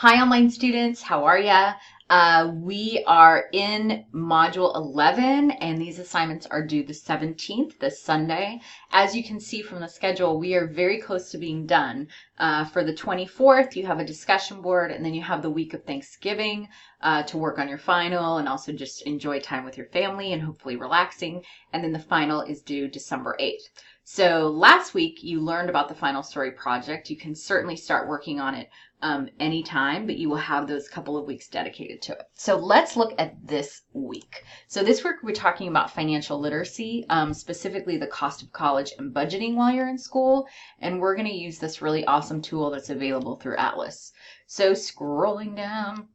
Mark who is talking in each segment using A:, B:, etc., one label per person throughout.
A: Hi, online students. How are ya? We are in Module 11, and these assignments are due the 17th, this Sunday. As you can see from the schedule, we are very close to being done. For the 24th, you have a discussion board, and then you have the week of Thanksgiving to work on your final and also just enjoy time with your family and hopefully relaxing. And then the final is due December 8th. So last week, you learned about the Final Story project. You can certainly start working on it anytime, but you will have those couple of weeks dedicated to it. So let's look at this week. So this week we're talking about financial literacy, specifically the cost of college and budgeting while you're in school. And we're going to use this really awesome tool that's available through Atlas. So scrolling down.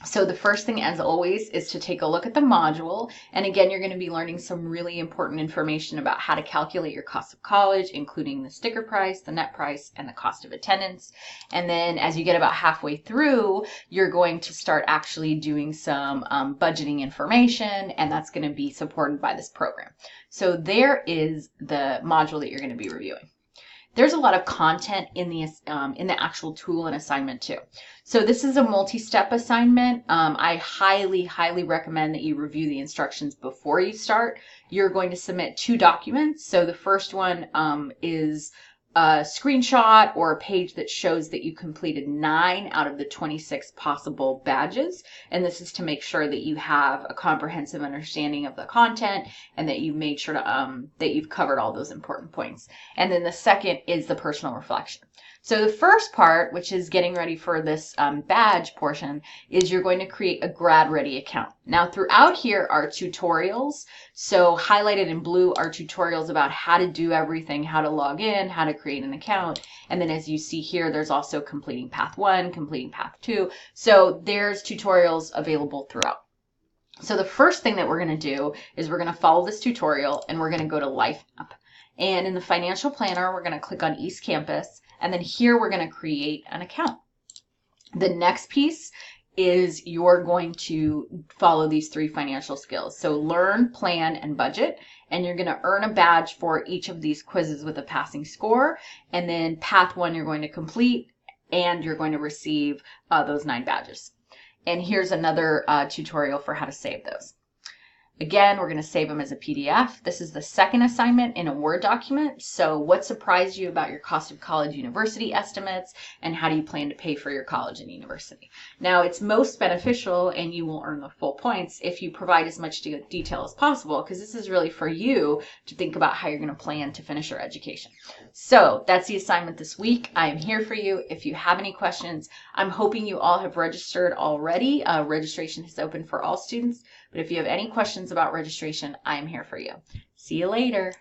A: So the first thing, as always, is to take a look at the module. And again, you're going to be learning some really important information about how to calculate your cost of college, including the sticker price, the net price, and the cost of attendance. And then as you get about halfway through, you're going to start actually doing some budgeting information, and that's going to be supported by this program. So there is the module that you're going to be reviewing. There's a lot of content in the actual tool and assignment too. So this is a multi-step assignment. I highly recommend that you review the instructions before you start. You're going to submit 2 documents. So the first one is a screenshot or a page that shows that you completed 9 out of the 26 possible badges. And this is to make sure that you have a comprehensive understanding of the content and that you made sure to, that you've covered all those important points. And then the second is the personal reflection. So the first part, which is getting ready for this badge portion, is you're going to create a grad ready account. Now throughout here are tutorials. So highlighted in blue are tutorials about how to do everything, how to log in, how to create an account. And then as you see here, there's also completing path 1, completing path 2. So there's tutorials available throughout. So the first thing that we're going to do is we're going to follow this tutorial and we're going to go to Life Map. And in the financial planner, we're going to click on East Campus. And then here we're going to create an account. The next piece is you're going to follow these 3 financial skills. So learn, plan, and budget. And you're going to earn a badge for each of these quizzes with a passing score. And then path 1 you're going to complete, and you're going to receive those 9 badges. And here's another tutorial for how to save those. Again, we're going to save them as a PDF. This is the second assignment in a Word document. So what surprised you about your cost of college university estimates, and how do you plan to pay for your college and university? Now, it's most beneficial, and you will earn the full points if you provide as much detail as possible, because this is really for you to think about how you're going to plan to finish your education. So that's the assignment this week. I am here for you. If you have any questions, I'm hoping you all have registered already. Registration is open for all students. But if you have any questions about registration, I am here for you. See you later.